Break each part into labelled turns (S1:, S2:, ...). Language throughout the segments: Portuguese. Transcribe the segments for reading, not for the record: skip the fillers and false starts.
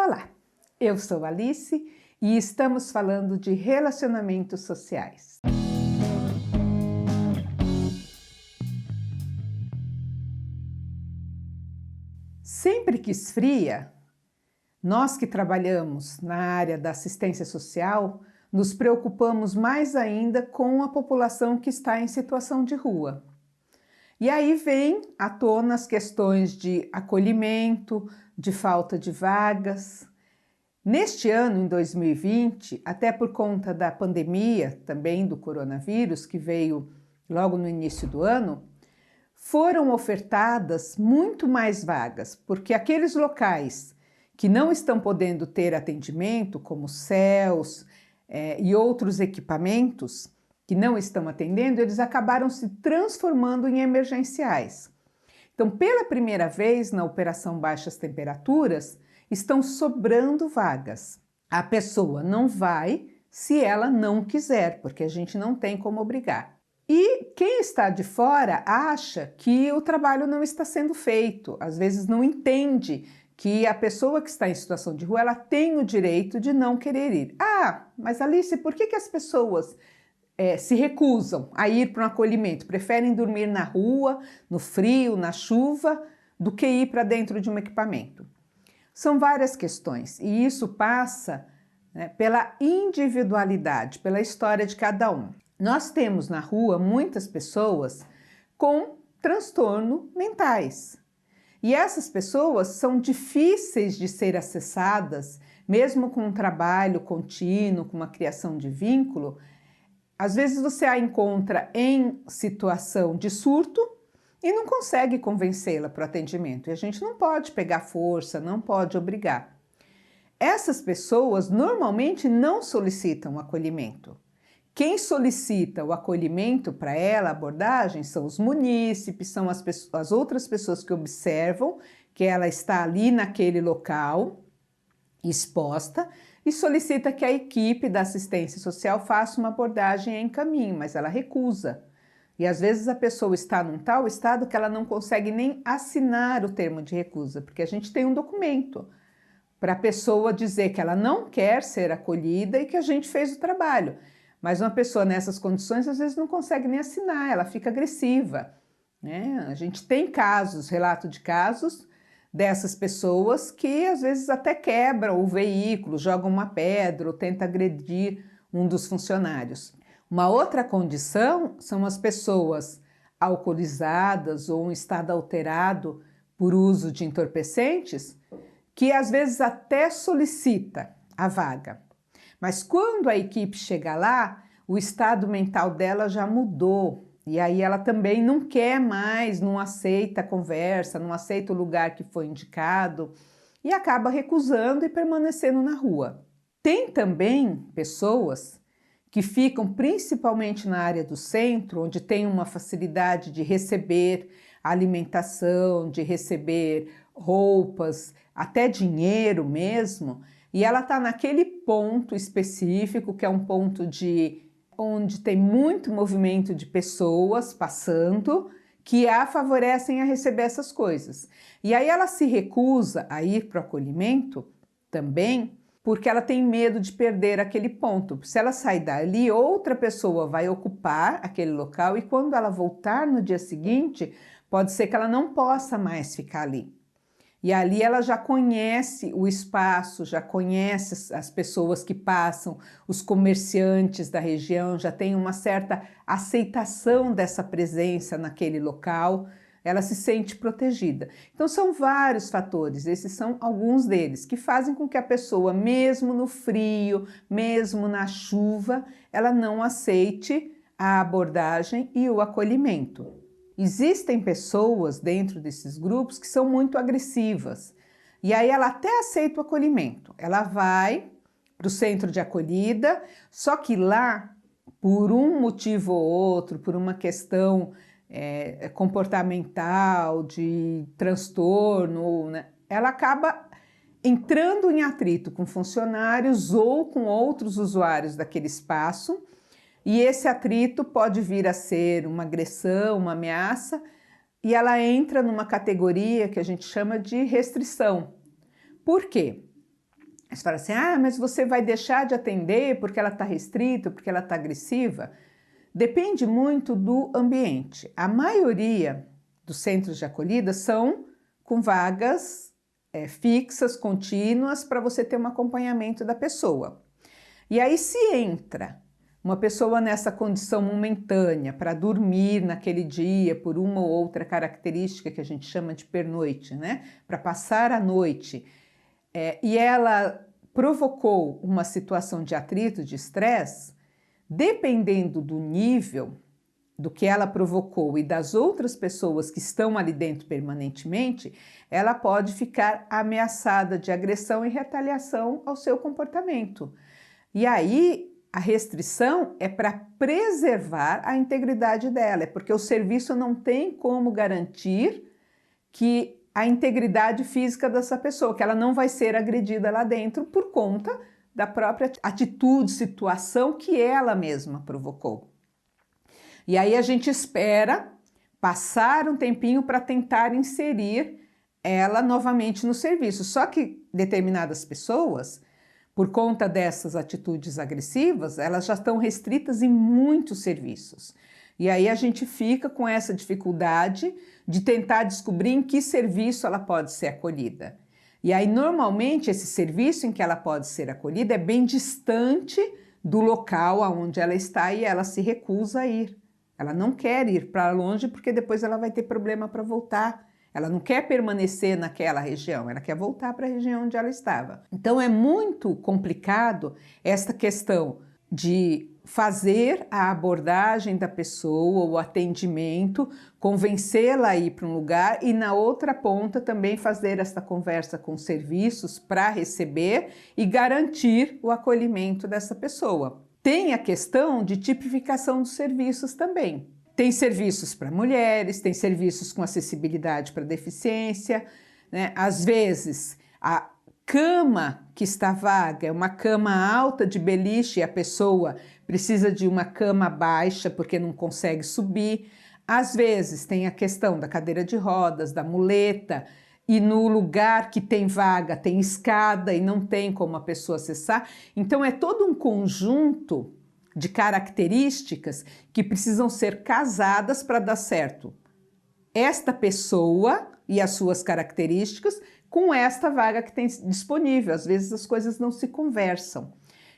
S1: Olá, eu sou Alice e estamos falando de relacionamentos sociais. Sempre que esfria, nós que trabalhamos na área da assistência social, nos preocupamos mais ainda com a população que está em situação de rua. E aí vem à tona as questões de acolhimento, de falta de vagas. Neste ano, em 2020, até por conta da pandemia, também do coronavírus, que veio logo no início do ano, foram ofertadas muito mais vagas, porque aqueles locais que não estão podendo ter atendimento, como CELS e outros equipamentos, que não estão atendendo, eles acabaram se transformando em emergenciais. Então, pela primeira vez na Operação Baixas Temperaturas, estão sobrando vagas. A pessoa não vai se ela não quiser, porque a gente não tem como obrigar. E quem está de fora acha que o trabalho não está sendo feito, às vezes não entende que a pessoa que está em situação de rua, ela tem o direito de não querer ir. Ah, mas Alice, por que as pessoas se recusam a ir para um acolhimento, preferem dormir na rua, no frio, na chuva, do que ir para dentro de um equipamento? São várias questões e isso passa, pela individualidade, pela história de cada um. Nós temos na rua muitas pessoas com transtorno mentais e essas pessoas são difíceis de ser acessadas, mesmo com um trabalho contínuo, com uma criação de vínculo. Às vezes você a encontra em situação de surto e não consegue convencê-la para o atendimento. E a gente não pode pegar força, não pode obrigar. Essas pessoas normalmente não solicitam acolhimento. Quem solicita o acolhimento para ela, a abordagem, são os munícipes, são as outras pessoas que observam que ela está ali naquele local, exposta, e solicita que a equipe da assistência social faça uma abordagem em caminho, mas ela recusa. E às vezes a pessoa está num tal estado que ela não consegue nem assinar o termo de recusa, porque a gente tem um documento para a pessoa dizer que ela não quer ser acolhida e que a gente fez o trabalho. Mas uma pessoa nessas condições às vezes não consegue nem assinar, ela fica agressiva, né? A gente tem casos, relato de casos, dessas pessoas que às vezes até quebram o veículo, jogam uma pedra ou tentam agredir um dos funcionários. Uma outra condição são as pessoas alcoolizadas ou em estado alterado por uso de entorpecentes, que às vezes até solicita a vaga. Mas quando a equipe chega lá, o estado mental dela já mudou. E aí ela também não quer mais, não aceita a conversa, não aceita o lugar que foi indicado e acaba recusando e permanecendo na rua. Tem também pessoas que ficam principalmente na área do centro, onde tem uma facilidade de receber alimentação, de receber roupas, até dinheiro mesmo, e ela está naquele ponto específico, que é um ponto onde tem muito movimento de pessoas passando, que a favorecem a receber essas coisas. E aí ela se recusa a ir para o acolhimento também, porque ela tem medo de perder aquele ponto. Se ela sair dali, outra pessoa vai ocupar aquele local e quando ela voltar no dia seguinte, pode ser que ela não possa mais ficar ali. E ali ela já conhece o espaço, já conhece as pessoas que passam, os comerciantes da região, já tem uma certa aceitação dessa presença naquele local, ela se sente protegida. Então são vários fatores, esses são alguns deles, que fazem com que a pessoa, mesmo no frio, mesmo na chuva, ela não aceite a abordagem e o acolhimento. Existem pessoas dentro desses grupos que são muito agressivas e aí ela até aceita o acolhimento, ela vai para o centro de acolhida, só que lá, por um motivo ou outro, por uma questão comportamental, de transtorno, né, ela acaba entrando em atrito com funcionários ou com outros usuários daquele espaço. E esse atrito pode vir a ser uma agressão, uma ameaça, e ela entra numa categoria que a gente chama de restrição. Por quê? Você fala assim, ah, mas você vai deixar de atender porque ela está restrita, porque ela está agressiva? Depende muito do ambiente. A maioria dos centros de acolhida são com vagas fixas, contínuas, para você ter um acompanhamento da pessoa. E aí, se entra uma pessoa nessa condição momentânea para dormir naquele dia por uma ou outra característica que a gente chama de pernoite, né? Para passar a noite, e ela provocou uma situação de atrito, de estresse, dependendo do nível do que ela provocou e das outras pessoas que estão ali dentro permanentemente, ela pode ficar ameaçada de agressão e retaliação ao seu comportamento. E aí, a restrição é para preservar a integridade dela, porque o serviço não tem como garantir que a integridade física dessa pessoa, que ela não vai ser agredida lá dentro por conta da própria atitude, situação que ela mesma provocou. E aí a gente espera passar um tempinho para tentar inserir ela novamente no serviço. Só que determinadas pessoas, por conta dessas atitudes agressivas, elas já estão restritas em muitos serviços. E aí a gente fica com essa dificuldade de tentar descobrir em que serviço ela pode ser acolhida. E aí, normalmente, esse serviço em que ela pode ser acolhida é bem distante do local onde ela está e ela se recusa a ir. Ela não quer ir para longe porque depois ela vai ter problema para voltar. Ela não quer permanecer naquela região, ela quer voltar para a região onde ela estava. Então, é muito complicado esta questão de fazer a abordagem da pessoa, o atendimento, convencê-la a ir para um lugar e na outra ponta também fazer esta conversa com serviços para receber e garantir o acolhimento dessa pessoa. Tem a questão de tipificação dos serviços também. Tem serviços para mulheres, tem serviços com acessibilidade para deficiência, né? Às vezes a cama que está vaga é uma cama alta de beliche e a pessoa precisa de uma cama baixa porque não consegue subir. Às vezes tem a questão da cadeira de rodas, da muleta, e no lugar que tem vaga tem escada e não tem como a pessoa acessar. Então é todo um conjunto de características que precisam ser casadas para dar certo esta pessoa e as suas características com esta vaga que tem disponível. Às vezes as coisas não se conversam.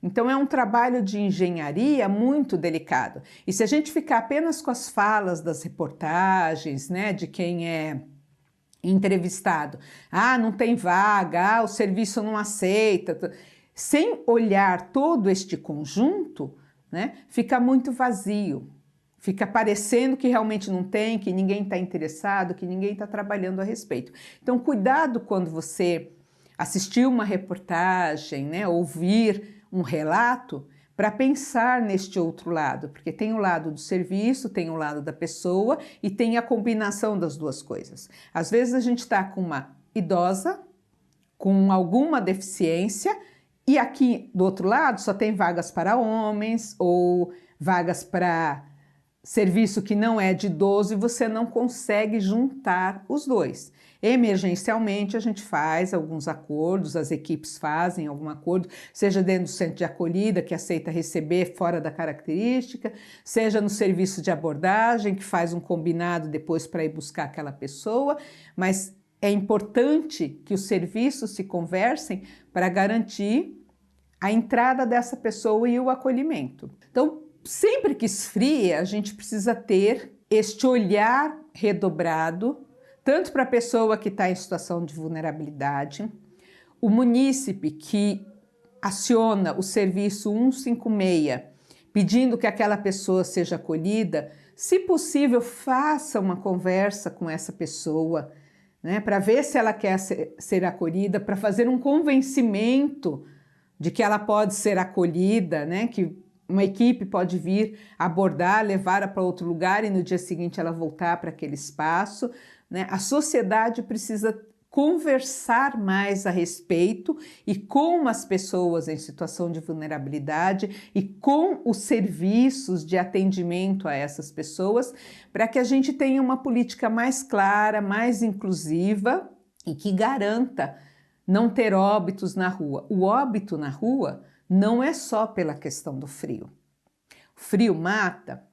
S1: Então é um trabalho de engenharia muito delicado. E se a gente ficar apenas com as falas das reportagens, né, de quem é entrevistado, ah, não tem vaga, ah, o serviço não aceita, sem olhar todo este conjunto, né, fica muito vazio. Fica parecendo que realmente não tem, que ninguém está interessado, que ninguém está trabalhando a respeito. Então, cuidado quando você assistir uma reportagem, né, ouvir um relato, para pensar neste outro lado, porque tem o lado do serviço, tem o lado da pessoa e tem a combinação das duas coisas. Às vezes a gente está com uma idosa, com alguma deficiência, e aqui do outro lado só tem vagas para homens ou vagas para serviço que não é de idoso e você não consegue juntar os dois. Emergencialmente, a gente faz alguns acordos, as equipes fazem algum acordo, seja dentro do centro de acolhida, que aceita receber fora da característica, seja no serviço de abordagem, que faz um combinado depois para ir buscar aquela pessoa, mas é importante que os serviços se conversem para garantir a entrada dessa pessoa e o acolhimento. Então, sempre que esfria, a gente precisa ter este olhar redobrado, tanto para a pessoa que está em situação de vulnerabilidade, o munícipe que aciona o serviço 156, pedindo que aquela pessoa seja acolhida, se possível, faça uma conversa com essa pessoa, né, para ver se ela quer ser acolhida, para fazer um convencimento de que ela pode ser acolhida, né, que uma equipe pode vir abordar, levá-la para outro lugar e no dia seguinte ela voltar para aquele espaço, né? A sociedade precisa conversar mais a respeito e com as pessoas em situação de vulnerabilidade e com os serviços de atendimento a essas pessoas, para que a gente tenha uma política mais clara, mais inclusiva e que garanta não ter óbitos na rua. O óbito na rua não é só pela questão do frio. O frio mata,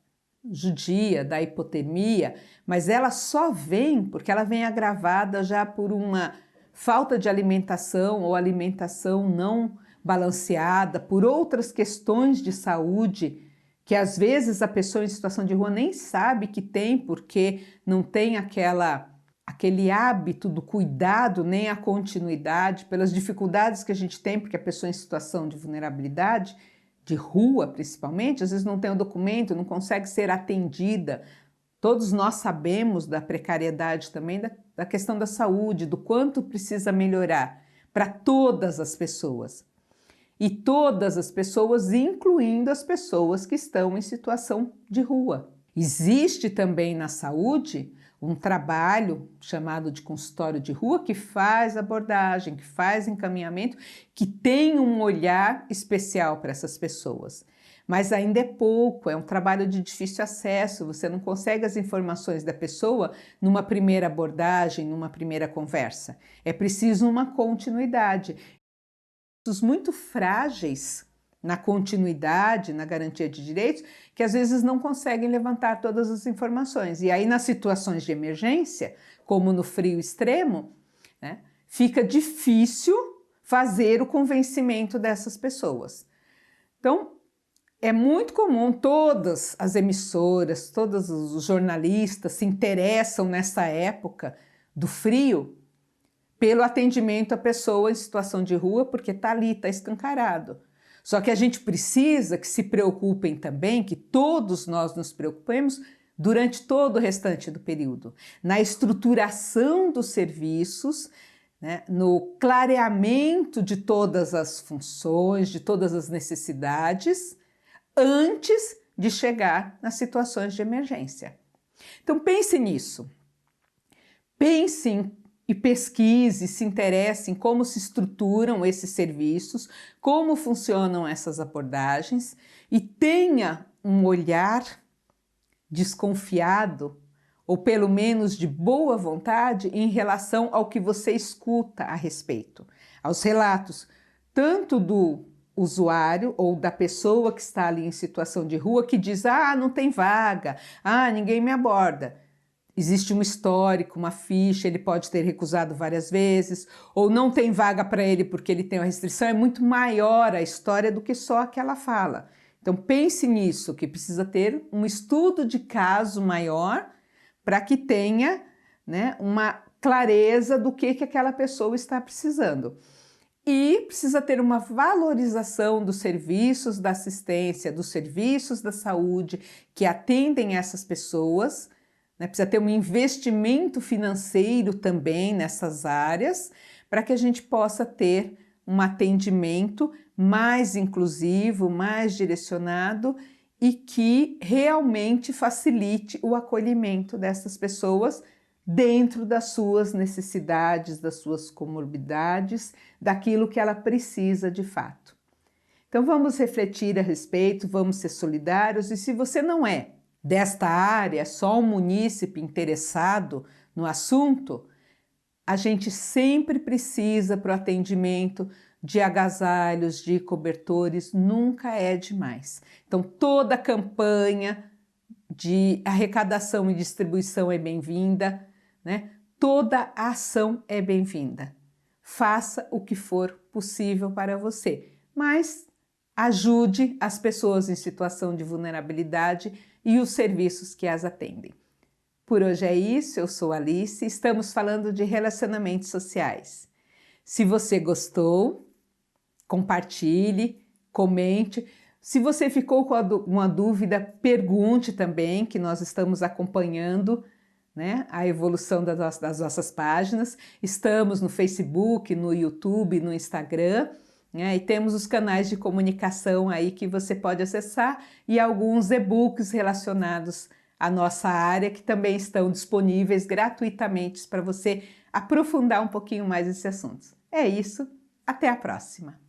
S1: judia, dá hipotermia, mas ela só vem porque ela vem agravada já por uma falta de alimentação ou alimentação não balanceada, por outras questões de saúde que às vezes a pessoa em situação de rua nem sabe que tem, porque não tem aquele hábito do cuidado, nem a continuidade, pelas dificuldades que a gente tem, porque a pessoa em situação de vulnerabilidade, de rua principalmente, às vezes não tem o documento, não consegue ser atendida. Todos nós sabemos da precariedade também, da questão da saúde, do quanto precisa melhorar para todas as pessoas. E todas as pessoas, incluindo as pessoas que estão em situação de rua. Existe também na saúde um trabalho chamado de consultório de rua que faz abordagem, que faz encaminhamento, que tem um olhar especial para essas pessoas. Mas ainda é pouco, é um trabalho de difícil acesso, você não consegue as informações da pessoa numa primeira abordagem, numa primeira conversa. É preciso uma continuidade. Muito frágeis na continuidade, na garantia de direitos, que às vezes não conseguem levantar todas as informações. E aí, nas situações de emergência, como no frio extremo, né, fica difícil fazer o convencimento dessas pessoas. Então, é muito comum, todas as emissoras, todos os jornalistas se interessam nessa época do frio pelo atendimento à pessoa em situação de rua, porque está ali, está escancarado. Só que a gente precisa que se preocupem também, que todos nós nos preocupemos durante todo o restante do período, na estruturação dos serviços, né, no clareamento de todas as funções, de todas as necessidades, antes de chegar nas situações de emergência. Então pense nisso. Pense e pesquise, se interesse em como se estruturam esses serviços, como funcionam essas abordagens e tenha um olhar desconfiado ou pelo menos de boa vontade em relação ao que você escuta a respeito, aos relatos tanto do usuário ou da pessoa que está ali em situação de rua que diz: ah, não tem vaga, ah, ninguém me aborda. Existe um histórico, uma ficha, ele pode ter recusado várias vezes, ou não tem vaga para ele porque ele tem uma restrição, é muito maior a história do que só aquela fala. Então pense nisso, que precisa ter um estudo de caso maior para que tenha, né, uma clareza do que aquela pessoa está precisando. E precisa ter uma valorização dos serviços da assistência, dos serviços da saúde que atendem essas pessoas, né? Precisa ter um investimento financeiro também nessas áreas para que a gente possa ter um atendimento mais inclusivo, mais direcionado e que realmente facilite o acolhimento dessas pessoas dentro das suas necessidades, das suas comorbidades, daquilo que ela precisa de fato. Então vamos refletir a respeito, vamos ser solidários e se você não é desta área, só um munícipe interessado no assunto, a gente sempre precisa para o atendimento de agasalhos, de cobertores, nunca é demais. Então toda a campanha de arrecadação e distribuição é bem-vinda, né? Toda a ação é bem-vinda. Faça o que for possível para você, mas ajude as pessoas em situação de vulnerabilidade e os serviços que as atendem. Por hoje é isso, eu sou Alice, estamos falando de relacionamentos sociais. Se você gostou, compartilhe, comente. Se você ficou com uma dúvida, pergunte também, que nós estamos acompanhando, né, a evolução das nossas páginas. Estamos no Facebook, no YouTube, no Instagram, né, e temos os canais de comunicação aí que você pode acessar e alguns e-books relacionados à nossa área que também estão disponíveis gratuitamente para você aprofundar um pouquinho mais esse assunto. É isso, até a próxima!